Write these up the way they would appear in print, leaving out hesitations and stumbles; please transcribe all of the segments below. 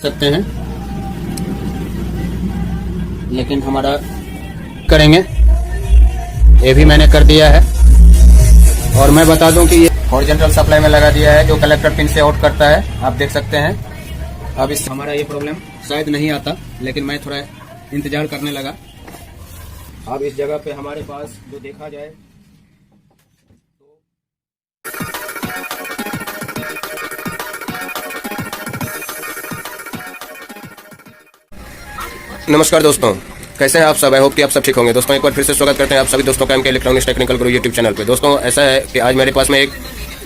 सकते हैं, लेकिन हमारा करेंगे, ये भी मैंने कर दिया है। और मैं बता दूं कि ये हॉरिजॉन्टल सप्लाई में लगा दिया है जो कलेक्टर पिन से आउट करता है, आप देख सकते हैं। अब इस हमारा ये प्रॉब्लम शायद नहीं आता, लेकिन मैं थोड़ा इंतजार करने लगा। अब इस जगह पे हमारे पास जो देखा जाए नमस्कार दोस्तों, कैसे हैं आप सब। आई होप कि आप सब ठीक होंगे। दोस्तों एक बार फिर से स्वागत करते हैं आप सभी दोस्तों का एमके इलेक्ट्रॉनिक्स टेक्निकल गुरु यूट्यूब चैनल पे। दोस्तों ऐसा है कि आज मेरे पास में एक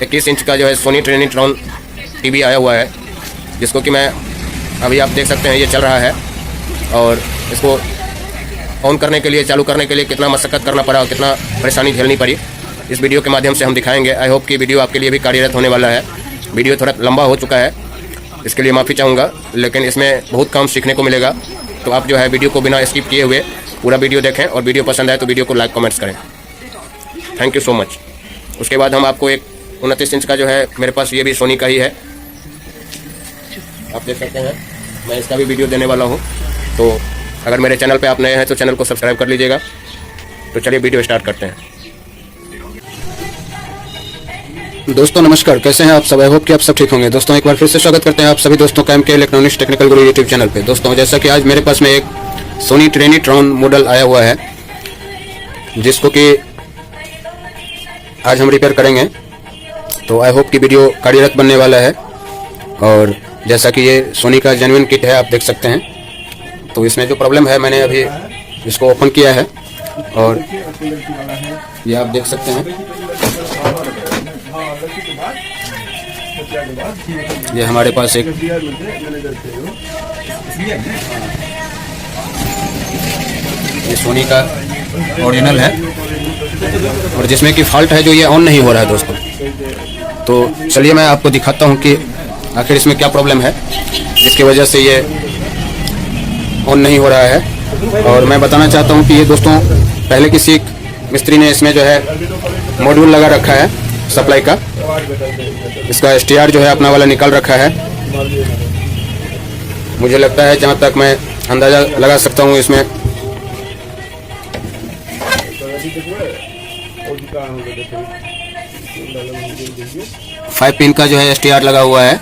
21 इंच का जो है सोनी ट्रिनिट्रॉन टीवी आया हुआ है, जिसको कि मैं अभी आप देख सकते हैं ये चल रहा है। और इसको ऑन करने के लिए, चालू करने के लिए कितना मशक्कत करना पड़ा और कितना परेशानी झेलनी पड़ी, इस वीडियो के माध्यम से हम दिखाएंगे। आई होप कि वीडियो आपके लिए भी कार्यरत होने वाला है। वीडियो थोड़ा लंबा हो चुका है, इसके लिए माफ़ी चाहूँगा, लेकिन इसमें बहुत काम सीखने को मिलेगा। तो आप जो है वीडियो को बिना स्किप किए हुए पूरा वीडियो देखें, और वीडियो पसंद आए तो वीडियो को लाइक कमेंट्स करें। Thank you so much. उसके बाद हम आपको एक 29 इंच का जो है मेरे पास, ये भी सोनी का ही है, आप देख सकते हैं। मैं इसका भी वीडियो देने वाला हूँ, तो अगर मेरे चैनल पे आप नए हैं तो चैनल को सब्सक्राइब कर लीजिएगा। तो चलिए वीडियो स्टार्ट करते हैं। दोस्तों नमस्कार, कैसे हैं आप सब। आई होप कि आप सब ठीक होंगे। दोस्तों एक बार फिर से स्वागत करते हैं आप सभी दोस्तों का एमके इलेक्ट्रॉनिक्स टेक्निकल गुरु यूट्यूब चैनल पे। दोस्तों जैसा कि आज मेरे पास में एक सोनी ट्रिनिट्रॉन मॉडल आया हुआ है, जिसको कि आज हम रिपेयर करेंगे। तो आई होप कि वीडियो कार्यरत बनने वाला है। और जैसा कि ये सोनी का जेन्युइन किट है, आप देख सकते हैं। तो इसमें जो प्रॉब्लम है, मैंने अभी इसको ओपन किया है और ये आप देख सकते हैं। ये हमारे पास एक ये सोनी का ओरिजिनल है, और जिसमें कि फॉल्ट है जो ये ऑन नहीं हो रहा है दोस्तों। तो चलिए मैं आपको दिखाता हूँ कि आखिर इसमें क्या प्रॉब्लम है जिसकी वजह से ये ऑन नहीं हो रहा है। और मैं बताना चाहता हूँ कि ये दोस्तों पहले किसी मिस्त्री ने इसमें जो है मॉड्यूल लगा रखा है सप्लाई का, इसका STR जो है अपना वाला निकाल रखा है। मुझे लगता है, जहाँ तक मैं अंदाज़ा लगा सकता हूँ, इसमें फाइव पिन का जो है STR लगा हुआ है।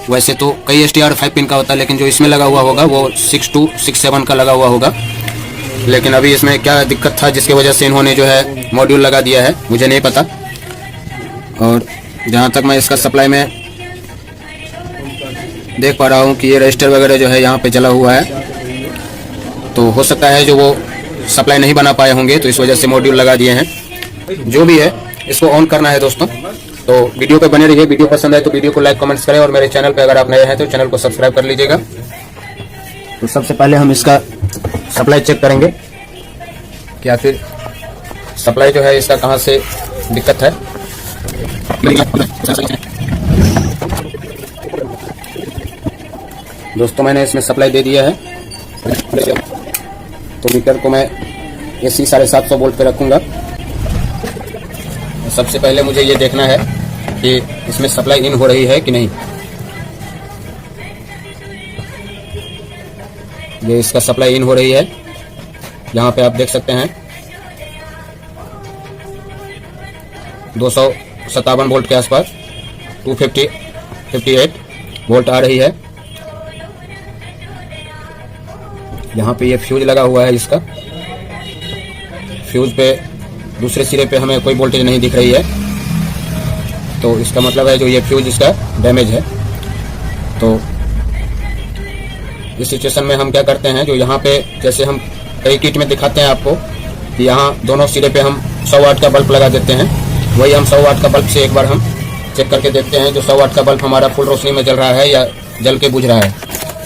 वैसे तो कई STR 5 पिन का होता है, लेकिन जो इसमें लगा हुआ होगा वो 6267 का लगा हुआ होगा। लेकिन अभी इसमें क्या दिक्कत था जिसकी वजह से इन्होंने जो है मॉड्यूल लगा दिया है, मुझे नहीं पता। और जहाँ तक मैं इसका सप्लाई में देख पा रहा हूँ कि ये रजिस्टर वगैरह जो है यहाँ पे जला हुआ है, तो हो सकता है जो वो सप्लाई नहीं बना पाए होंगे, तो इस वजह से मॉड्यूल लगा दिए हैं। जो भी है, इसको ऑन करना है दोस्तों। तो वीडियो पे बने रहिए। वीडियो पसंद आए तो वीडियो को लाइक कमेंट्स करें, और मेरे चैनल पे अगर आप नए हैं तो चैनल को सब्सक्राइब कर लीजिएगा। तो सबसे पहले हम इसका सप्लाई चेक करेंगे कि आखिर सप्लाई जो है इसका कहाँ से दिक्कत है। दोस्तों मैंने इसमें सप्लाई दे दिया है, तो मीटर को मैं AC 750 वोल्ट पे रखूंगा। सबसे पहले मुझे ये देखना है कि इसमें सप्लाई इन हो रही है कि नहीं। ये इसका सप्लाई इन हो रही है, यहाँ पे आप देख सकते हैं 257 वोल्ट के आसपास, 258 वोल्ट आ रही है। यहाँ पे ये फ्यूज लगा हुआ है, इसका फ्यूज पे दूसरे सिरे पे हमें कोई वोल्टेज नहीं दिख रही है, तो इसका मतलब है जो ये फ्यूज इसका डैमेज है। तो इस सिचुएशन में हम क्या करते हैं, जो यहाँ पे जैसे हम कई किट में दिखाते हैं आपको कि यहाँ दोनों सिरे पे हम 100 वाट का बल्ब लगा देते हैं, वही हम 100 वाट का बल्ब से एक बार हम चेक करके देखते हैं जो 100 वाट का बल्ब हमारा फुल रोशनी में जल रहा है या जल के बुझ रहा है।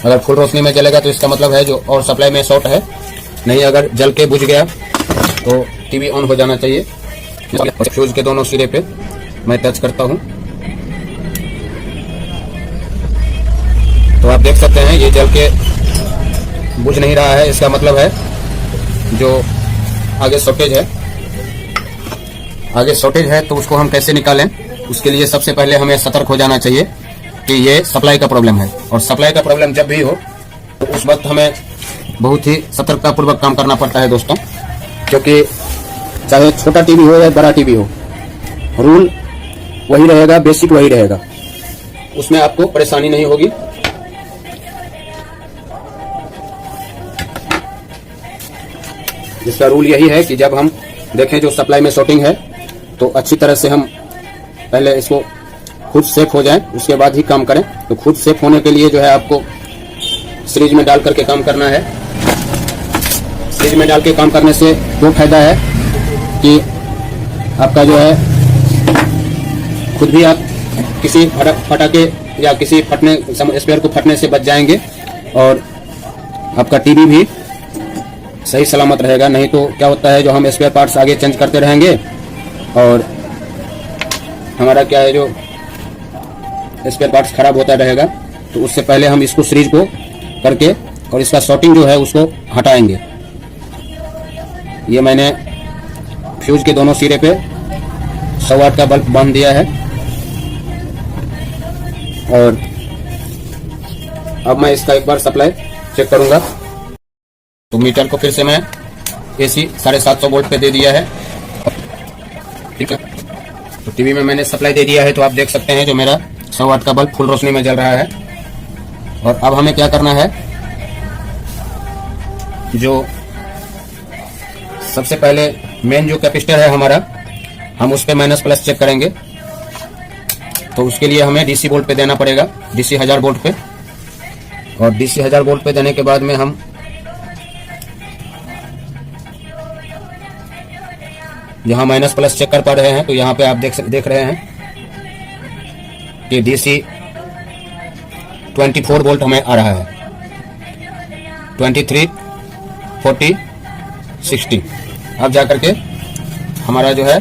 अगर फुल रोशनी में जलेगा तो इसका मतलब है जो और सप्लाई में शॉर्ट है, नहीं अगर जल के बुझ गया तो टीवी ऑन हो जाना चाहिए। फ्यूज के दोनों सिरे पे मैं टच करता हूँ, तो आप देख सकते हैं ये जल के बुझ नहीं रहा है। इसका मतलब है जो आगे शॉर्टेज है, तो उसको हम कैसे निकालें, उसके लिए सबसे पहले हमें सतर्क हो जाना चाहिए। कि ये सप्लाई का प्रॉब्लम है। और सप्लाई का प्रॉब्लम जब भी हो तो उस वक्त हमें बहुत ही सतर्कतापूर्वक काम करना पड़ता है दोस्तों, क्योंकि चाहे छोटा टीवी हो या बड़ा टीवी हो, रूल वही रहेगा, बेसिक वही रहेगा, उसमें आपको परेशानी नहीं होगी। जिसका रूल यही है कि जब हम देखें जो सप्लाई में शॉर्टिंग है तो अच्छी तरह से हम पहले इसको खुद सेफ हो जाएं, उसके बाद ही काम करें। तो खुद सेफ होने के लिए जो है आपको सीरीज में डाल करके काम करना है। सीरीज में डाल के काम करने से दो फायदा है कि आपका जो है खुद भी आप किसी फटाके या किसी फटने स्पेयर को फटने से बच जाएंगे और आपका टीवी भी सही सलामत रहेगा। नहीं तो क्या होता है, जो हम स्पेयर पार्ट्स आगे चेंज करते रहेंगे और हमारा क्या है, जो स्पेयर पार्ट्स खराब होता रहेगा, तो उससे पहले हम इसको सीरीज को करके और इसका शॉर्टिंग जो है उसको हटाएंगे। ये मैंने फ्यूज के दोनों सिरे पे 100 वाट का बल्ब बांध दिया है और अब मैं इसका एक बार सप्लाई चेक करूंगा। तो मीटर को फिर से मैं एसी 750 वोल्ट पे दे दिया है, ठीक है। तो टीवी में मैंने सप्लाई दे दिया है, तो आप देख सकते हैं जो मेरा 100 वाट का बल्ब फुल रोशनी में जल रहा है। और अब हमें क्या करना है, जो सबसे पहले मेन जो कैपेसिटर है हमारा, हम उस पे माइनस प्लस चेक करेंगे। तो उसके लिए हमें डीसी वोल्ट पे देना पड़ेगा, डीसी 1000 वोल्ट पे। और डीसी 1000 वोल्ट पे देने के बाद में हम यहाँ माइनस प्लस चेक कर पा रहे हैं। तो यहाँ पे आप देख रहे हैं कि डीसी 24 वोल्ट हमें आ रहा है, 23, 40, 60। अब जाकर के हमारा जो है,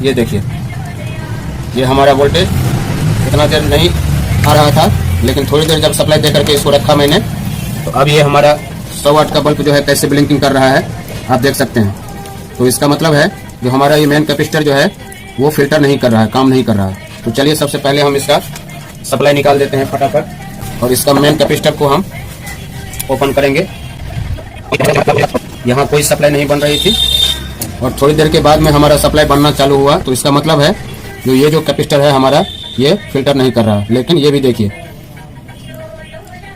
ये देखिए, ये हमारा वोल्टेज इतना देर नहीं आ रहा था, लेकिन थोड़ी देर जब सप्लाई दे करके इसको रखा मैंने, तो अब ये हमारा 100 वाट का बल्ब जो है कैसे ब्लिंकिंग कर रहा है आप देख सकते हैं। तो इसका मतलब है जो हमारा ये मेन कैपेसिटर जो है वो फिल्टर नहीं कर रहा है, काम नहीं कर रहा है। तो चलिए सबसे पहले हम इसका सप्लाई निकाल देते हैं फटाफट और इसका मेन कैपेसिटर को हम ओपन करेंगे। यहाँ कोई सप्लाई नहीं बन रही थी और थोड़ी देर के बाद में हमारा सप्लाई बनना चालू हुआ। तो इसका मतलब है जो ये जो कैपेसिटर है हमारा, ये फिल्टर नहीं कर रहा है। लेकिन ये भी देखिए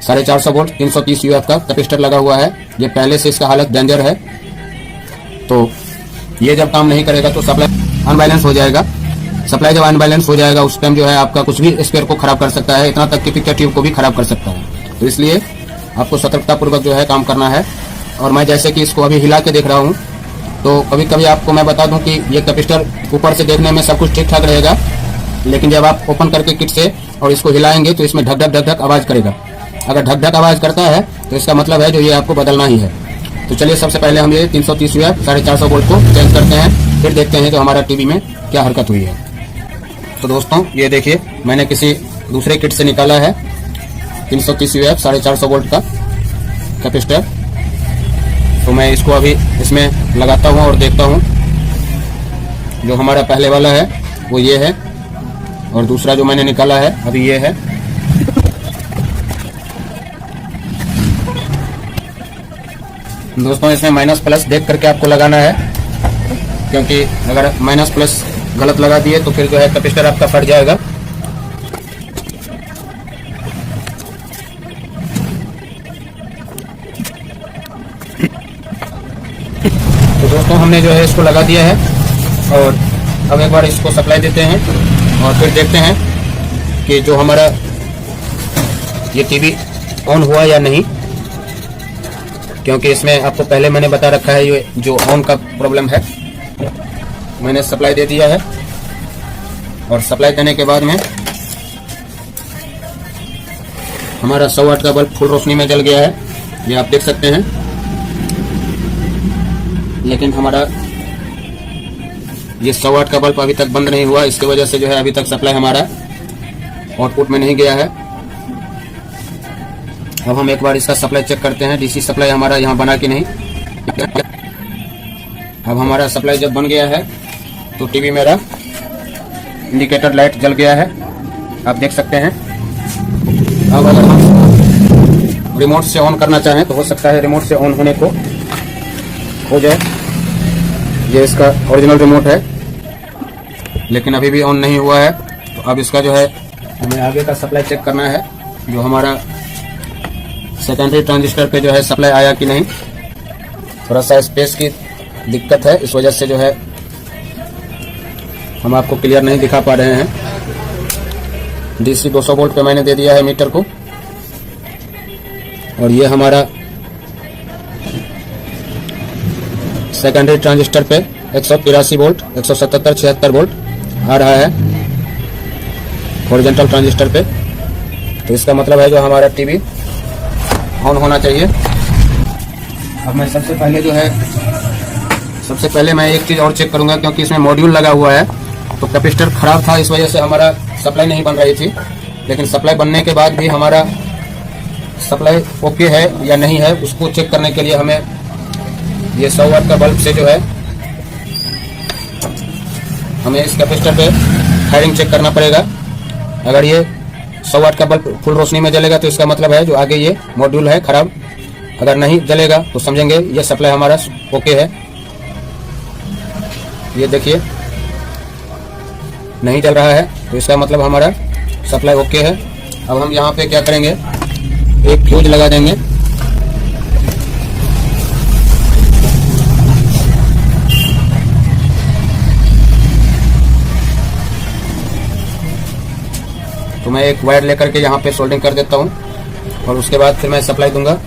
450 वोल्ट 330 यूएफ का कैपेसिटर लगा हुआ है, ये पहले से इसका हालत डेंजर है। तो ये जब काम नहीं करेगा तो सप्लाई अनबैलेंस हो जाएगा। सप्लाई जब अनबैलेंस हो जाएगा उस टाइम जो है आपका कुछ भी स्पेयर को खराब कर सकता है, इतना तक कि पिक्चर ट्यूब को भी खराब कर सकता है। तो इसलिए आपको सतर्कतापूर्वक जो है काम करना है। और मैं जैसे कि इसको अभी हिला के देख रहा हूँ, तो कभी कभी आपको मैं बता दूं कि ये कैपेसिटर ऊपर से देखने में सब कुछ ठीक ठाक रहेगा, लेकिन जब आप ओपन करके किट से और इसको हिलाएंगे तो इसमें ढक ढक ढक ढक आवाज करेगा। अगर ढक ढक आवाज करता है तो इसका मतलब है जो ये आपको बदलना ही है। तो चलिए सबसे पहले हम ये 330 यूएफ 450 वोल्ट को चेंज करते हैं, फिर देखते हैं जो हमारा टीवी में क्या हरकत हुई है। तो दोस्तों ये देखिए, मैंने किसी दूसरे किट से निकाला है 330 यूएफ 450 वोल्ट का कैपेसिटर। तो मैं इसको अभी इसमें लगाता हूँ और देखता हूँ। जो हमारा पहले वाला है वो ये है और दूसरा जो मैंने निकाला है अभी ये है। दोस्तों इसमें माइनस प्लस देख करके आपको लगाना है, क्योंकि अगर माइनस प्लस गलत लगा दिए तो फिर जो है कैपेसिटर आपका फट जाएगा। तो दोस्तों हमने जो है इसको लगा दिया है और अब एक बार इसको सप्लाई देते हैं और फिर देखते हैं कि जो हमारा ये टीवी ऑन हुआ या नहीं, क्योंकि इसमें आपको पहले मैंने बता रखा है ये जो ऑन का प्रॉब्लम है। मैंने सप्लाई दे दिया है और सप्लाई देने के बाद में हमारा 100 वाट का बल्ब फुल रोशनी में जल गया है, ये आप देख सकते हैं। लेकिन हमारा ये 100 वाट का बल्ब अभी तक बंद नहीं हुआ, इसकी वजह से जो है अभी तक सप्लाई हमारा आउटपुट में नहीं गया है। अब हम एक बार इसका सप्लाई चेक करते हैं, डीसी सप्लाई हमारा यहाँ बना कि नहीं। अब हमारा सप्लाई जब बन गया है तो टीवी मेरा इंडिकेटर लाइट जल गया है, आप देख सकते हैं। अब अगर हम रिमोट से ऑन करना चाहें तो हो सकता है रिमोट से ऑन होने को हो जाए। ये इसका ओरिजिनल रिमोट है, लेकिन अभी भी ऑन नहीं हुआ है। तो अब इसका जो है हमें आगे का सप्लाई चेक करना है, जो हमारा सेकेंडरी ट्रांजिस्टर पे जो है सप्लाई आया कि नहीं। थोड़ा सा स्पेस की दिक्कत है, इस वजह से जो है हम आपको क्लियर नहीं दिखा पा रहे हैं। DC 200 वोल्ट पे मैंने दे दिया है मीटर को, और ये हमारा सेकेंडरी ट्रांजिस्टर पे 183 वोल्ट 177 76 वोल्ट आ रहा है हॉरिजॉन्टल ट्रांजिस्टर पे। तो इसका मतलब है जो हमारा टीवी ऑन होना चाहिए। अब मैं सबसे पहले मैं एक चीज़ और चेक करूंगा, क्योंकि इसमें मॉड्यूल लगा हुआ है तो कैपेसिटर खराब था, इस वजह से हमारा सप्लाई नहीं बन रही थी। लेकिन सप्लाई बनने के बाद भी हमारा सप्लाई ओके है या नहीं है, उसको चेक करने के लिए हमें ये 100 वाट का बल्ब से जो है हमें इस कैपेसिटर पे फायरिंग चेक करना पड़ेगा। अगर ये 100 वाट का बल्ब फुल रोशनी में जलेगा तो इसका मतलब है जो आगे ये मॉड्यूल है खराब। अगर नहीं जलेगा तो समझेंगे ये सप्लाई हमारा ओके है। ये देखिए नहीं जल रहा है, तो इसका मतलब हमारा सप्लाई ओके है। अब हम यहाँ पे क्या करेंगे, एक फ्यूज लगा देंगे। तो मैं एक वायर लेकर के यहाँ पे सोल्डिंग कर देता हूँ, और उसके बाद फिर मैं सप्लाई दूंगा।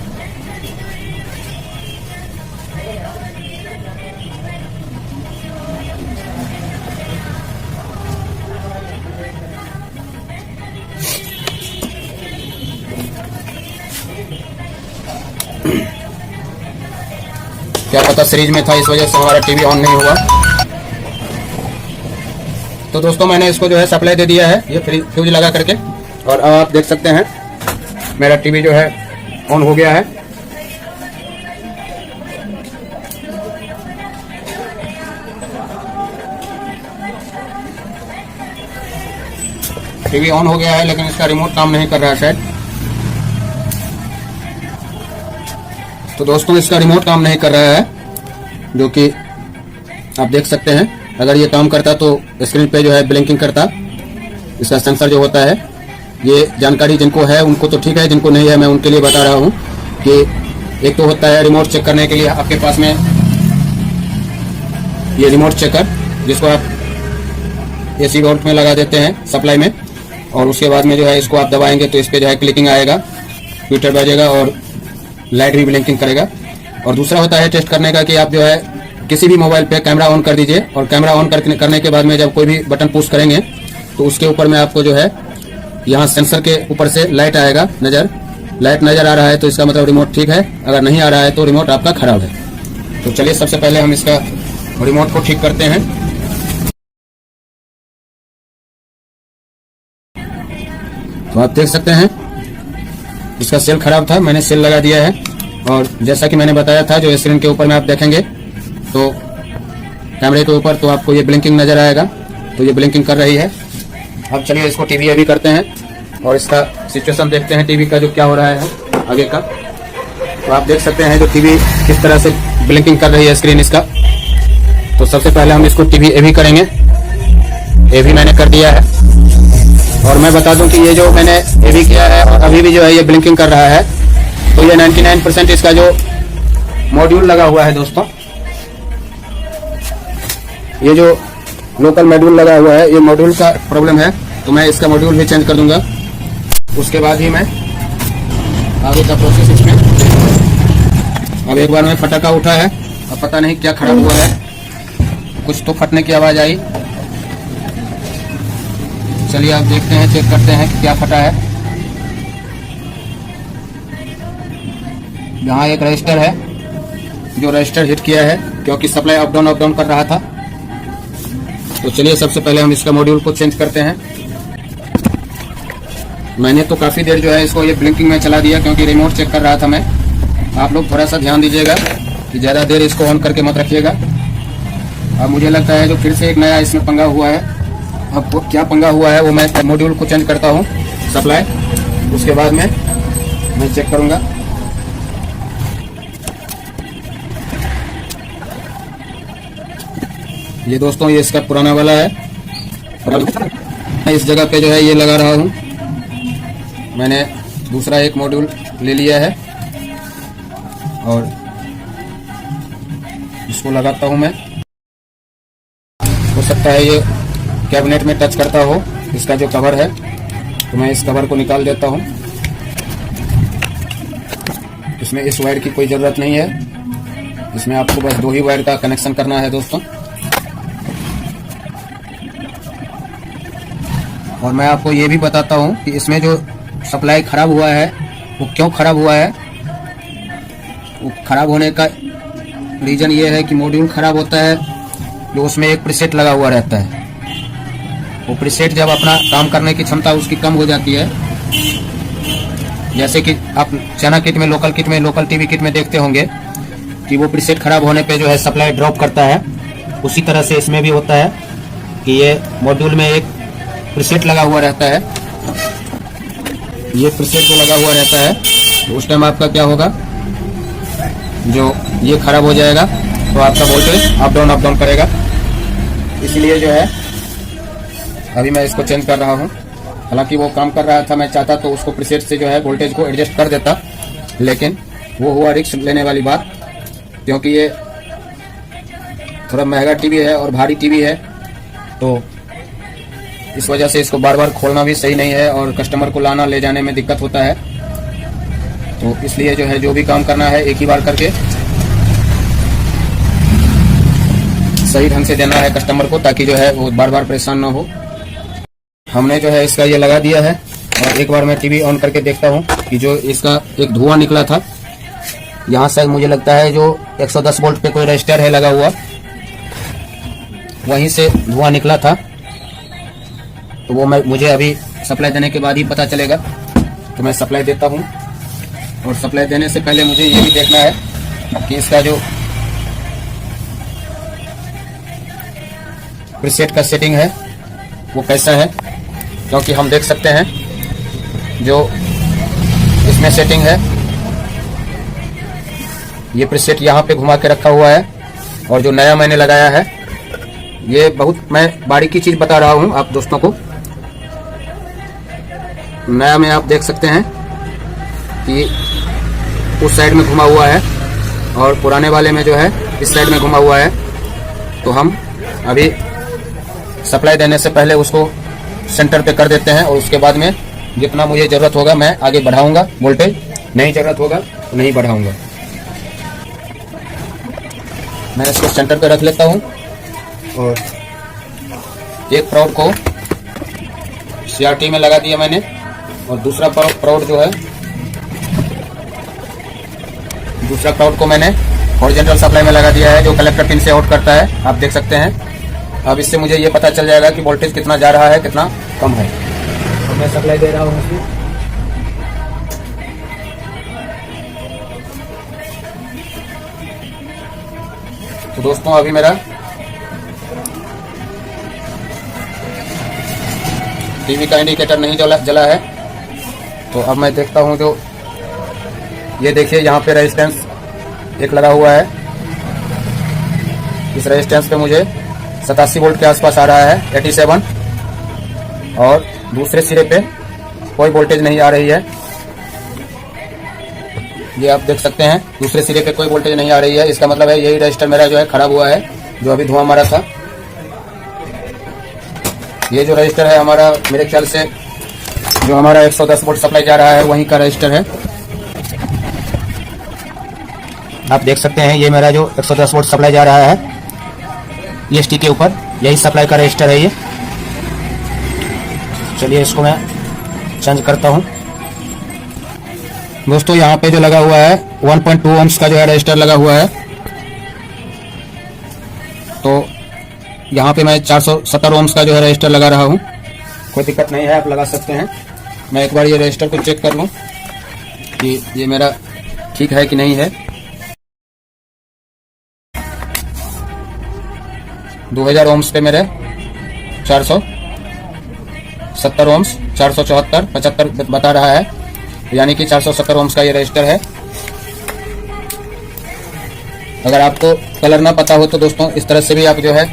क्या पता सीरीज में था, इस वजह से हमारा टीवी ऑन नहीं हुआ। तो दोस्तों मैंने इसको जो है सप्लाई दे दिया है ये फ्यूज लगा करके, और अब आप देख सकते हैं मेरा टीवी जो है ऑन हो गया है। टीवी ऑन हो गया है, लेकिन इसका रिमोट काम नहीं कर रहा है शायद। तो दोस्तों इसका रिमोट काम नहीं कर रहा है, जो कि आप देख सकते हैं। अगर ये काम करता तो स्क्रीन पे जो है ब्लिंकिंग करता। इसका सेंसर जो होता है, ये जानकारी जिनको है उनको तो ठीक है, जिनको नहीं है मैं उनके लिए बता रहा हूँ कि एक तो होता है रिमोट चेक करने के लिए आपके पास में ये रिमोट चेकर, जिसको आप AC वोल्ट में लगा देते हैं सप्लाई में, और उसके बाद में जो है इसको आप दबाएंगे तो इस पर जो है क्लिकिंग आएगा, ट्विटर बजेगा और लाइट भी ब्लिंकिंग करेगा। और दूसरा होता है टेस्ट करने का कि आप जो है किसी भी मोबाइल पे कैमरा ऑन कर दीजिए, और कैमरा ऑन करने के बाद में जब कोई भी बटन पुश करेंगे तो उसके ऊपर में आपको जो है यहाँ सेंसर के ऊपर से लाइट आएगा, लाइट नज़र आ रहा है तो इसका मतलब रिमोट ठीक है। अगर नहीं आ रहा है तो रिमोट आपका खराब है। तो चलिए सबसे पहले हम इसका रिमोट को ठीक करते हैं। तो आप देख सकते हैं इसका सेल खराब था, मैंने सेल लगा दिया है, और जैसा कि मैंने बताया था जो स्क्रीन के ऊपर में आप देखेंगे तो कैमरे के ऊपर तो आपको ये ब्लिंकिंग नजर आएगा, तो ये ब्लिंकिंग कर रही है। अब चलिए इसको टीवी अभी करते हैं और इसका सिचुएशन देखते हैं टीवी का जो क्या हो रहा है आगे का। तो आप देख सकते हैं जो टीवी किस तरह से ब्लिंकिंग कर रही है स्क्रीन इसका। तो सबसे पहले हम इसको टीवी ए भी करेंगे, ए भी मैंने कर दिया है। और मैं बता दूं कि ये जो मैंने ए भी किया है और अभी भी जो है ये ब्लिंकिंग कर रहा है, तो ये 99% इसका जो मॉड्यूल लगा हुआ है दोस्तों, ये जो लोकल मॉड्यूल लगा हुआ है ये मॉड्यूल का प्रॉब्लम है। तो मैं इसका मॉड्यूल भी चेंज कर दूंगा, उसके बाद ही मैं आगे का प्रोसेस इसमें। अब एक बार में फटाका उठा है, अब पता नहीं क्या खराब हुआ है, कुछ तो फटने की आवाज आई। चलिए आप देखते हैं, चेक करते हैं कि क्या फटा है। यहाँ एक रजिस्टर है, जो रजिस्टर हिट किया है क्योंकि सप्लाई अप डाउन कर रहा था। तो चलिए सबसे पहले हम इसका मॉड्यूल को चेंज करते हैं। मैंने तो काफ़ी देर जो है इसको ये ब्लिंकिंग में चला दिया क्योंकि रिमोट चेक कर रहा था मैं। आप लोग थोड़ा सा ध्यान दीजिएगा कि ज़्यादा देर इसको ऑन करके मत रखिएगा। अब मुझे लगता है जो फिर से एक नया इसमें पंगा हुआ है। अब क्या पंगा हुआ है वो मैं मॉड्यूल को चेंज करता हूँ सप्लाई, उसके बाद में मैं चेक करूँगा। ये दोस्तों ये इसका पुराना वाला है, मैं इस जगह पे जो है ये लगा रहा हूँ। मैंने दूसरा एक मॉड्यूल ले लिया है और इसको लगाता हूँ मैं। हो सकता है ये कैबिनेट में टच करता हो, इसका जो कवर है, तो मैं इस कवर को निकाल देता हूँ। इसमें इस वायर की कोई ज़रूरत नहीं है, इसमें आपको बस 2 ही वायर का कनेक्शन करना है दोस्तों। और मैं आपको ये भी बताता हूँ कि इसमें जो सप्लाई ख़राब हुआ है वो क्यों ख़राब हुआ है। वो ख़राब होने का रीज़न ये है कि मॉड्यूल ख़राब होता है जो उसमें एक प्रीसेट लगा हुआ रहता है। वो प्रीसेट जब अपना काम करने की क्षमता उसकी कम हो जाती है, जैसे कि आप चना किट में, लोकल टीवी किट में देखते होंगे कि वो प्रीसेट ख़राब होने पे जो है सप्लाई ड्रॉप करता है। उसी तरह से इसमें भी होता है कि ये मॉड्यूल में एक प्रीसेट लगा हुआ रहता है। ये प्रीसेट जो लगा हुआ रहता है तो उस टाइम आपका क्या होगा, जो ये खराब हो जाएगा तो आपका वोल्टेज अप डाउन करेगा। इसलिए जो है अभी मैं इसको चेंज कर रहा हूँ। हालांकि वो काम कर रहा था, मैं चाहता तो उसको प्रीसेट से जो है वोल्टेज को एडजस्ट कर देता, लेकिन वो हुआ रिस्क लेने वाली बात, क्योंकि ये थोड़ा महंगा टीवी है और भारी टीवी है, तो इस वजह से इसको बार बार खोलना भी सही नहीं है और कस्टमर को लाना ले जाने में दिक्कत होता है। तो इसलिए जो है जो भी काम करना है एक ही बार करके सही ढंग से देना है कस्टमर को, ताकि जो है वो बार बार परेशान ना हो। हमने जो है इसका ये लगा दिया है और एक बार मैं टीवी ऑन करके देखता हूँ कि जो इसका एक धुआं निकला था, यहाँ से मुझे लगता है जो 110 वोल्ट पे कोई रजिस्टर है लगा हुआ, वहीं से धुआं निकला था। तो वो मुझे अभी सप्लाई देने के बाद ही पता चलेगा। तो मैं सप्लाई देता हूँ, और सप्लाई देने से पहले मुझे ये भी देखना है कि इसका जो प्रीसेट का सेटिंग है वो कैसा है, क्योंकि हम देख सकते हैं जो इसमें सेटिंग है, ये प्रीसेट यहाँ पे घुमा के रखा हुआ है, और जो नया मैंने लगाया है ये बहुत मैं बारीकी चीज़ बता रहा हूँ आप दोस्तों को। नया में आप देख सकते हैं कि उस साइड में घुमा हुआ है और पुराने वाले में जो है इस साइड में घुमा हुआ है। तो हम अभी सप्लाई देने से पहले उसको सेंटर पे कर देते हैं, और उसके बाद में जितना मुझे ज़रूरत होगा मैं आगे बढ़ाऊंगा वोल्टेज, नहीं ज़रूरत होगा तो नहीं बढ़ाऊंगा। मैं इसको सेंटर पे रख लेता हूँ, और एक प्रोड को CRT में लगा दिया मैंने, और दूसरा प्रोड जो है, दूसरा प्रोड को मैंने हॉरिजॉन्टल सप्लाई में लगा दिया है, जो कलेक्टर पिन से आउट करता है, आप देख सकते हैं। अब इससे मुझे ये पता चल जाएगा कि वोल्टेज कितना जा रहा है, कितना कम है। तो मैं सप्लाई दे रहा हूँ उसकी। तो दोस्तों अभी मेरा टीवी का इंडिकेटर नहीं जला है। तो अब मैं देखता हूँ, जो ये देखिए यहाँ पे रेजिस्टेंस एक लगा हुआ है, इस रेजिस्टेंस पे मुझे 87 वोल्ट के आसपास आ रहा है, 87, और दूसरे सिरे पे कोई वोल्टेज नहीं आ रही है। ये आप देख सकते हैं, दूसरे सिरे पे कोई वोल्टेज नहीं आ रही है। इसका मतलब है यही रजिस्टर मेरा जो है खराब हुआ है, जो अभी धुआं मारा था। ये जो रजिस्टर है हमारा, मेरे ख्याल से जो हमारा 110 वोल्ट सप्लाई जा रहा है वहीं का रजिस्टर है। आप देख सकते हैं ये मेरा जो 110 वोल्ट सप्लाई जा रहा है EST के ऊपर, यही सप्लाई का रजिस्टर है ये। चलिए इसको मैं चेंज करता हूँ। दोस्तों यहाँ पे जो लगा हुआ है 1.2 ohms का जो है रजिस्टर लगा हुआ है, तो यहाँ पे मैं 470 ohms का जो है रजिस्टर लगा रहा हूँ। कोई दिक्कत नहीं है, आप लगा सकते हैं। मैं एक बार ये रजिस्टर को चेक कर लूँ कि ये मेरा ठीक है कि नहीं है। 2000 ohms पे मेरे 470 470 ओम्स, 474, 75 बता रहा है, यानी कि 470 ओम्स का ये रजिस्टर है। अगर आपको कलर ना पता हो तो दोस्तों इस तरह से भी आप जो है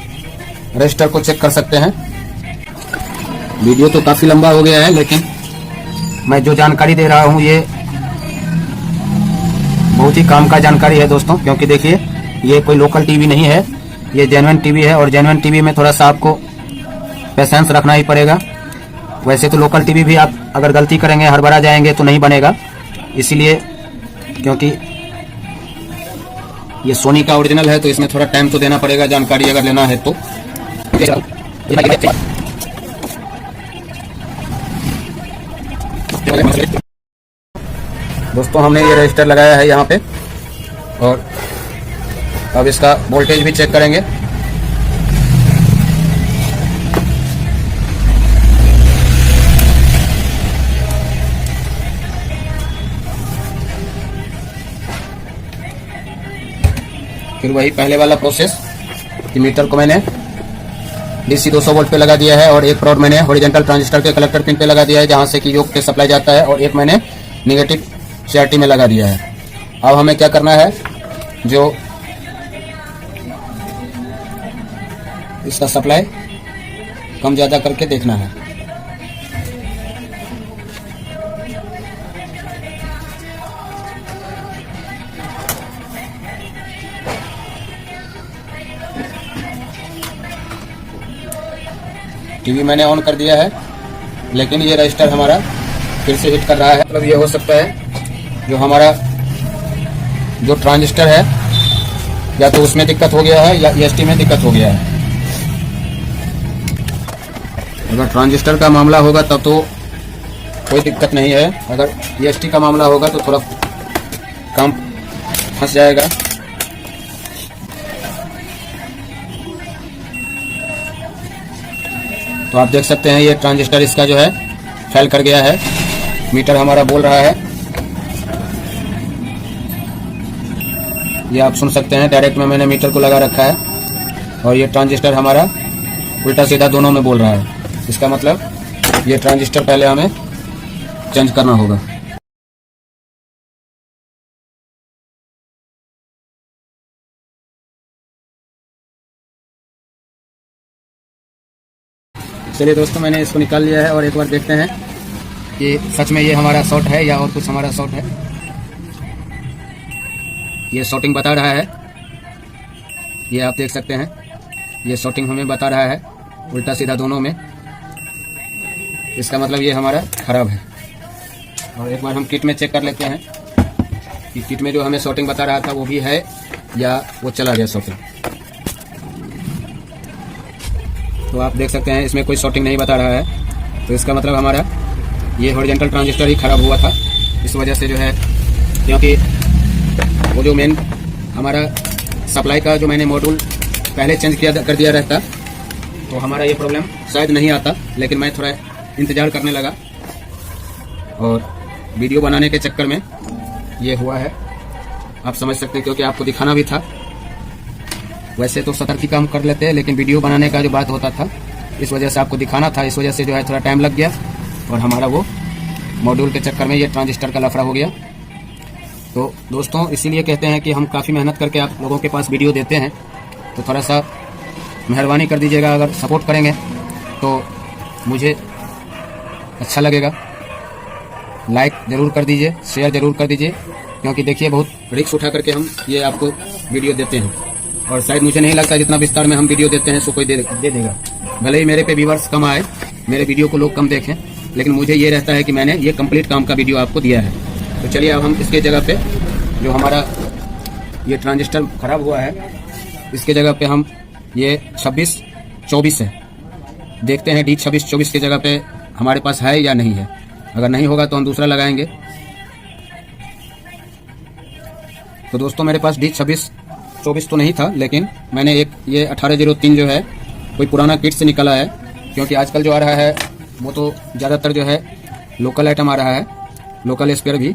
रजिस्टर को चेक कर सकते हैं। वीडियो तो काफ़ी लंबा हो गया है, लेकिन मैं जो जानकारी दे रहा हूँ ये बहुत ही काम का जानकारी है दोस्तों, क्योंकि देखिए ये कोई लोकल टीवी नहीं है, ये जेन्युइन टीवी है। और जेन्युइन टीवी में थोड़ा सा आपको पेशेंस रखना ही पड़ेगा। वैसे तो लोकल टीवी भी आप अगर गलती करेंगे, हड़बड़ा जाएंगे तो नहीं बनेगा। इसीलिए क्योंकि ये सोनी का ओरिजिनल है तो इसमें थोड़ा टाइम तो देना पड़ेगा जानकारी अगर लेना है तो। दोस्तों हमने ये रजिस्टर लगाया है यहाँ पे और अब इसका वोल्टेज भी चेक करेंगे। फिर वही पहले वाला प्रोसेस कि मीटर को मैंने डीसी 200 वोल्ट पे लगा दिया है और एक प्रोड मैंने हॉरिजॉन्टल ट्रांजिस्टर के कलेक्टर पिन पे लगा दिया है जहां से कि योग पे सप्लाई जाता है, और एक मैंने निगेटिव CRT में लगा दिया है। अब हमें क्या करना है, जो इसका सप्लाई कम ज़्यादा करके देखना है। टीवी मैंने ऑन कर दिया है, लेकिन ये रजिस्टर हमारा फिर से हिट कर रहा है। मतलब ये हो सकता है जो हमारा जो ट्रांजिस्टर है या तो उसमें दिक्कत हो गया है या EST में दिक्कत हो गया है। अगर ट्रांजिस्टर का मामला होगा तब तो कोई दिक्कत नहीं है, अगर EST का मामला होगा तो थोड़ा काम फंस जाएगा। तो आप देख सकते हैं ये ट्रांजिस्टर इसका जो है फेल कर गया है। मीटर हमारा बोल रहा है, ये आप सुन सकते हैं। डायरेक्ट में मैंने मीटर को लगा रखा है और ये ट्रांजिस्टर हमारा उल्टा सीधा दोनों में बोल रहा है। इसका मतलब ये ट्रांजिस्टर पहले हमें चेंज करना होगा। चलिए दोस्तों मैंने इसको निकाल लिया है और एक बार देखते हैं कि सच में ये हमारा शॉर्ट है या और कुछ हमारा शॉर्ट है। ये शॉर्टिंग बता रहा है, ये आप देख सकते हैं, ये शॉर्टिंग हमें बता रहा है उल्टा सीधा दोनों में। इसका मतलब ये हमारा खराब है। और एक बार हम किट में चेक कर लेते हैं कि किट में जो हमें शॉर्टिंग बता रहा था वो भी है या वो चला गया शॉर्टिंग। तो आप देख सकते हैं इसमें कोई शॉर्टिंग नहीं बता रहा है, तो इसका मतलब हमारा ये हॉरिजॉन्टल ट्रांजिस्टर ही खराब हुआ था। इस वजह से जो है, क्योंकि वो जो मेन हमारा सप्लाई का जो मैंने मॉड्यूल पहले चेंज कर दिया रहता तो हमारा ये प्रॉब्लम शायद नहीं आता, लेकिन मैं थोड़ा इंतज़ार करने लगा और वीडियो बनाने के चक्कर में ये हुआ है। आप समझ सकते हैं, क्योंकि आपको दिखाना भी था। वैसे तो सतर्की काम कर लेते हैं, लेकिन वीडियो बनाने का जो बात होता था इस वजह से आपको दिखाना था, इस वजह से जो है थोड़ा टाइम लग गया और हमारा वो मॉड्यूल के चक्कर में ये ट्रांजिस्टर का लफड़ा हो गया। तो दोस्तों इसीलिए कहते हैं कि हम काफ़ी मेहनत करके आप लोगों के पास वीडियो देते हैं, तो थोड़ा सा मेहरबानी कर दीजिएगा। अगर सपोर्ट करेंगे तो मुझे अच्छा लगेगा। लाइक ज़रूर कर दीजिए, शेयर ज़रूर कर दीजिए, क्योंकि देखिए बहुत रिस्क उठा करके हम ये आपको वीडियो देते हैं और शायद मुझे नहीं लगता जितना विस्तार में हम वीडियो देते हैं सो कोई दे देगा। भले ही मेरे पे व्यूअर्स कम आए, मेरे वीडियो को लोग कम देखें, लेकिन मुझे ये रहता है कि मैंने ये कंप्लीट काम का वीडियो आपको दिया है। तो चलिए अब हम इसके जगह पे जो हमारा ये ट्रांजिस्टर ख़राब हुआ है इसके जगह पे हम ये 26-24 है, देखते हैं D 26-24 की जगह पे हमारे पास है या नहीं है। अगर नहीं होगा तो हम दूसरा लगाएंगे। तो दोस्तों मेरे पास D 26-24 तो नहीं था, लेकिन मैंने एक ये 1803 जो है कोई पुराना किट से निकला है, क्योंकि आजकल जो आ रहा है वो तो ज़्यादातर जो है लोकल आइटम आ रहा है, लोकल स्पेयर भी।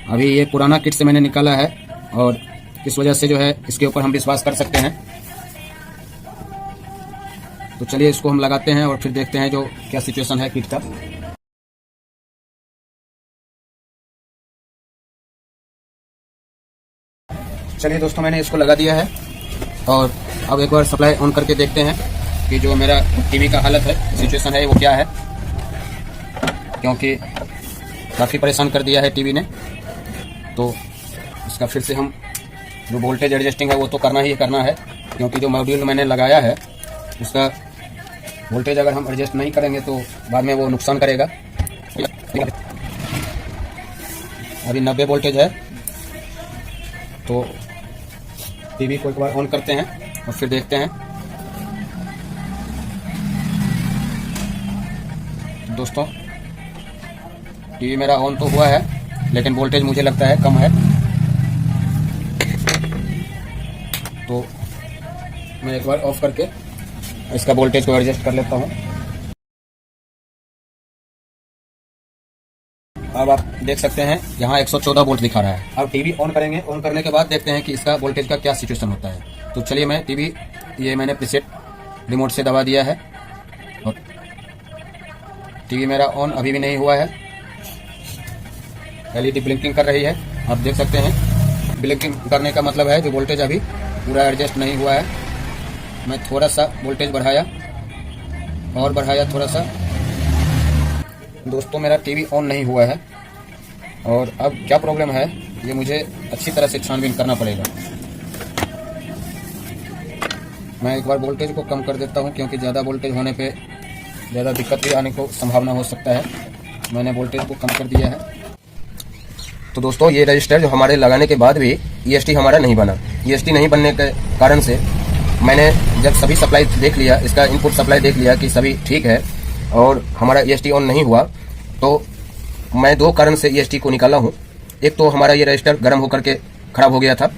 अभी ये पुराना किट से मैंने निकाला है और इस वजह से जो है इसके ऊपर हम विश्वास कर सकते हैं। तो चलिए इसको हम लगाते हैं और फिर देखते हैं जो क्या सिचुएशन है किट का। चलिए दोस्तों, मैंने इसको लगा दिया है और अब एक बार सप्लाई ऑन करके देखते हैं कि जो मेरा टीवी का हालत है, सिचुएशन है, वो क्या है, क्योंकि काफ़ी परेशान कर दिया है टीवी ने। तो इसका फिर से हम जो वोल्टेज एडजस्टिंग है वो तो करना ही करना है, क्योंकि जो मॉड्यूल मैंने लगाया है उसका वोल्टेज अगर हम एडजस्ट नहीं करेंगे तो बाद में वो नुकसान करेगा। अभी 90 वोल्टेज है, तो टीवी को एक बार ऑन करते हैं और फिर देखते हैं। दोस्तों, टीवी मेरा ऑन तो हुआ है, लेकिन वोल्टेज मुझे लगता है कम है, तो मैं एक बार ऑफ करके इसका वोल्टेज को एडजस्ट कर लेता हूं। अब आप देख सकते हैं यहाँ 114 वोल्ट दिखा रहा है। अब टीवी ऑन करेंगे, ऑन करने के बाद देखते हैं कि इसका वोल्टेज का क्या सिचुएशन होता है। तो चलिए, मैं टीवी ये मैंने प्रीसेट रिमोट से दबा दिया है और टीवी मेरा ऑन अभी भी नहीं हुआ है। एलईडी ब्लिंकिंग कर रही है, आप देख सकते हैं। ब्लिंकिंग करने का मतलब है जो वोल्टेज अभी पूरा एडजस्ट नहीं हुआ है। मैं थोड़ा सा वोल्टेज बढ़ाया और बढ़ाया थोड़ा सा। दोस्तों, मेरा टीवी ऑन नहीं हुआ है और अब क्या प्रॉब्लम है ये मुझे अच्छी तरह से छानबीन करना पड़ेगा। मैं एक बार वोल्टेज को कम कर देता हूं, क्योंकि ज़्यादा वोल्टेज होने पे ज़्यादा दिक्कत भी आने को संभावना हो सकता है। मैंने वोल्टेज को कम कर दिया है। तो दोस्तों, ये रजिस्टर जो हमारे लगाने के बाद भी ईएसटी हमारा नहीं बना। ईएसटी नहीं बनने के कारण से मैंने जब सभी सप्लाई देख लिया, इसका इनपुट सप्लाई देख लिया कि सभी ठीक है और हमारा ईएसटी ऑन नहीं हुआ, तो मैं 2 कारण से ईएसटी को निकाला हूँ। एक तो हमारा ये रजिस्टर गर्म होकर के खराब हो गया था,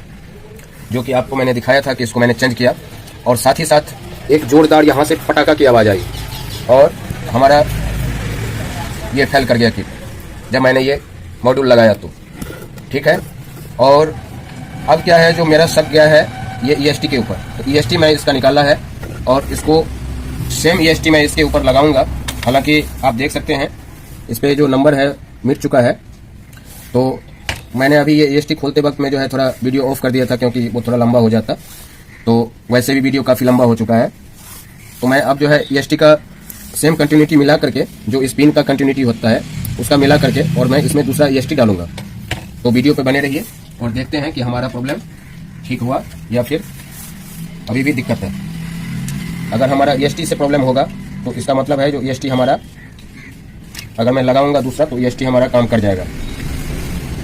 जो कि आपको मैंने दिखाया था कि इसको मैंने चेंज किया, और साथ ही साथ एक जोरदार यहाँ से पटाखा की आवाज़ आई और हमारा ये फेल कर गया किट जब मैंने ये मॉड्यूल लगाया तो। ठीक है, और अब क्या है, जो मेरा शक गया है ये ईएसटी के ऊपर। तो ईएसटी मैं इसका निकाला है और इसको सेम ईएसटी मैं इसके ऊपर लगाऊंगा। हालांकि आप देख सकते हैं इस पे जो नंबर है मिट चुका है। तो मैंने अभी ये ईएसटी खोलते वक्त में जो है थोड़ा वीडियो ऑफ कर दिया था, क्योंकि वो थोड़ा लंबा हो जाता। तो वैसे भी वीडियो काफ़ी लंबा हो चुका है। तो मैं अब जो है ईएसटी का सेम कंटिन्यूटी मिला करके, जो स्पिन का कंटिन्यूटी होता है उसका मिला करके, और मैं इसमें दूसरा ईएसटी डालूंगा। तो वीडियो पे बने रहिए और देखते हैं कि हमारा प्रॉब्लम ठीक हुआ या फिर अभी भी दिक्कत है। अगर हमारा ईएसटी से प्रॉब्लम होगा तो इसका मतलब है जो ईएसटी हमारा, अगर मैं लगाऊंगा दूसरा तो ईएसटी हमारा काम कर जाएगा।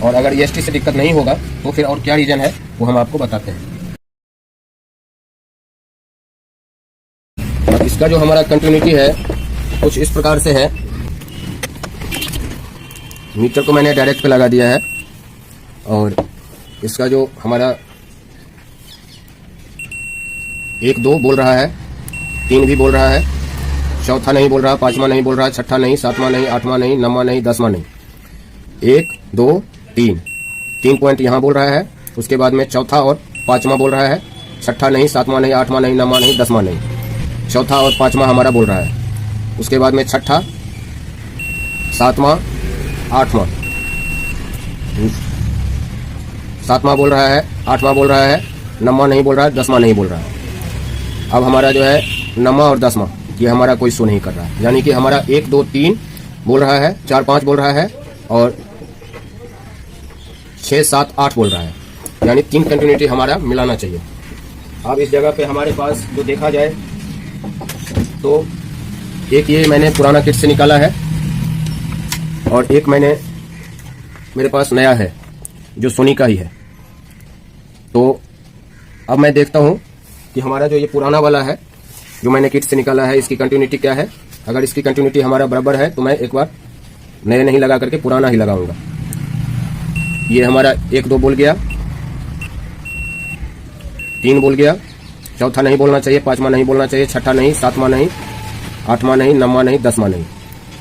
और अगर ईएसटी से दिक्कत नहीं होगा तो फिर और क्या रीजन है वो हम आपको बताते हैं। इसका जो हमारा कंटिन्यूटी है कुछ इस प्रकार से है। मीटर को मैंने डायरेक्ट पे लगा दिया है और इसका जो हमारा 1 2 बोल रहा है, 3 भी बोल रहा है, चौथा नहीं बोल रहा, 5वां नहीं बोल रहा, छठा नहीं, 7वां नहीं, 8वां नहीं, 9वां नहीं, 10वां नहीं। 1 2 3 पॉइंट यहाँ बोल रहा है। उसके बाद में चौथा और 5वां बोल रहा है। छठा नहीं, 7वां नहीं, 8वां नहीं, 9वां नहीं, 10वां नहीं। चौथा और 5वां हमारा बोल रहा है। उसके बाद में छठा, 7वां, 8वां, 7वां बोल रहा है, 8वां बोल रहा है, 9वां नहीं बोल रहा है, 10वां नहीं बोल रहा है। अब हमारा जो है 9वां और 10वां ये हमारा कोई शो नहीं कर रहा है। यानी कि हमारा 1 2 3 बोल रहा है, 4 5 बोल रहा है और 6 7 8 बोल रहा है। यानी 3 कंटिन्यूटी हमारा मिलाना चाहिए। अब इस जगह पे हमारे पास जो देखा जाए तो एक ये मैंने पुराना किट से निकाला है और एक मेरे पास नया है जो सोनी का ही है। तो अब मैं देखता हूं कि हमारा जो ये पुराना वाला है जो मैंने किट से निकाला है इसकी कंटिन्यूटी क्या है। अगर इसकी कंटिन्यूटी हमारा बराबर है तो मैं एक बार नए नहीं लगा करके पुराना ही लगाऊंगा। ये हमारा 1 2 बोल गया, 3 बोल गया, चौथा नहीं बोलना चाहिए, 5वां नहीं बोलना चाहिए, छठा नहीं, 7वां नहीं, 8वां नहीं, 9वां नहीं, 10वां नहीं।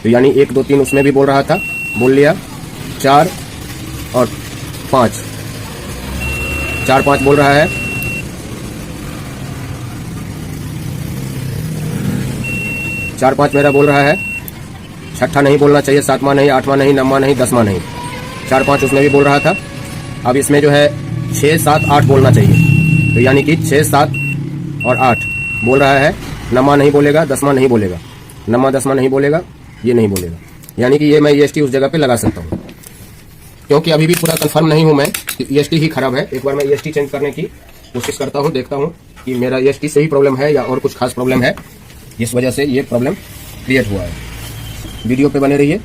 तो यानी 1 2 3 उसमें भी बोल रहा था, बोल लिया। 4 और 5, 4 5 बोल रहा है। 4-5 मेरा बोल रहा है, छठा नहीं बोलना चाहिए, 7वां नहीं, 8वां नहीं, 9वां नहीं, 10वां नहीं, 4-5 उसमें भी बोल रहा था। अब इसमें जो है 6, 7, 8 बोलना चाहिए। तो यानी कि 6, 7 और 8 बोल रहा है। 9वां नहीं बोलेगा, 10वां नहीं बोलेगा, 9वां 10वां नहीं बोलेगा, ये नहीं बोलेगा। यानी कि ये मैं EST उस जगह पे लगा सकता हूँ, क्योंकि अभी भी पूरा कंफर्म नहीं हूं मैं कि EST ही खराब है। एक बार मैं EST चेंज करने की कोशिश करता हूं, देखता हूं कि मेरा EST से ही प्रॉब्लम है या और कुछ खास प्रॉब्लम है, जिस वजह से ये प्रॉब्लम क्रिएट हुआ है। वीडियो पे बने रहिए।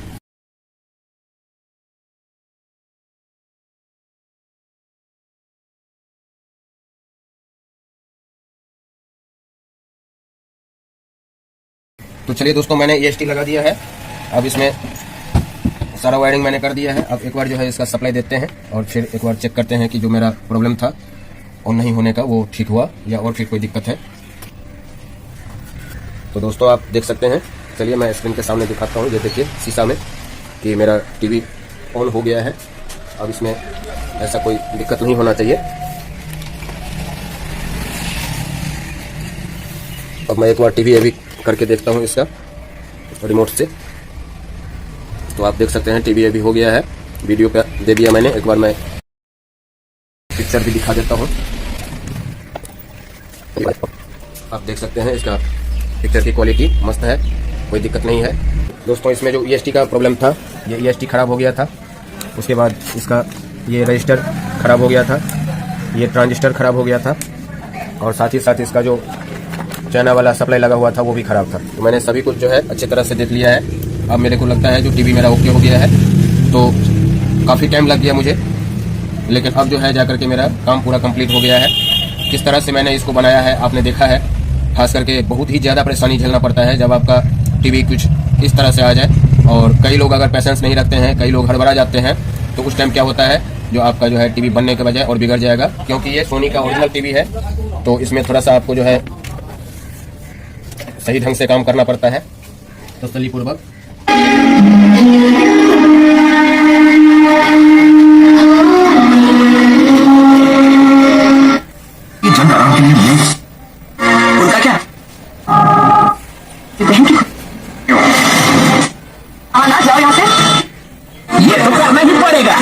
तो चलिए दोस्तों, मैंने EST लगा दिया है। अब इसमें सारा वायरिंग मैंने कर दिया है। अब एक बार जो है इसका सप्लाई देते हैं और फिर एक बार चेक करते हैं कि जो मेरा प्रॉब्लम था ऑन नहीं होने का वो ठीक हुआ या और फिर कोई दिक्कत है। तो दोस्तों आप देख सकते हैं, चलिए मैं स्क्रीन के सामने दिखाता हूँ। ये देखिए शीशा में कि मेरा टीवी ऑन हो गया है। अब इसमें ऐसा कोई दिक्कत नहीं होना चाहिए। अब मैं एक बार टीवी अभी करके देखता हूँ इसका रिमोट से। तो आप देख सकते हैं टीवी अभी हो गया है, वीडियो पे दे दिया मैंने। एक बार मैं पिक्चर भी दिखा देता हूँ। आप देख सकते हैं इसका पिक्चर की क्वालिटी मस्त है, कोई दिक्कत नहीं है। दोस्तों इसमें जो EST का प्रॉब्लम था, ये EST खराब हो गया था। उसके बाद इसका ये रजिस्टर खराब हो गया था, ये ट्रांजिस्टर खराब हो गया था और साथ ही साथ इसका जो चाइना वाला सप्लाई लगा हुआ था वो भी खराब था। तो मैंने सभी कुछ जो है अच्छी तरह से देख लिया है। अब मेरे को लगता है जो टीवी मेरा ओके हो गया है। तो काफ़ी टाइम लग गया मुझे, लेकिन अब जो है जाकर के मेरा काम पूरा कंप्लीट हो गया है। किस तरह से मैंने इसको बनाया है आपने देखा है। खास करके बहुत ही ज़्यादा परेशानी झेलना पड़ता है जब आपका टीवी कुछ इस तरह से आ जाए। और कई लोग अगर पेशेंस नहीं रखते हैं, कई लोग हड़बड़ा जाते हैं, तो उस टाइम क्या होता है, जो आपका जो है टीवी बनने के बजाय और बिगड़ जाएगा। क्योंकि ये सोनी का ओरिजिनल टीवी है, तो इसमें थोड़ा सा आपको जो है सही ढंग से काम करना पड़ता है तसल्लीपूर्वक। उनका क्या बहन की आना जाओ यहाँ से, ये तो करना ही पड़ेगा।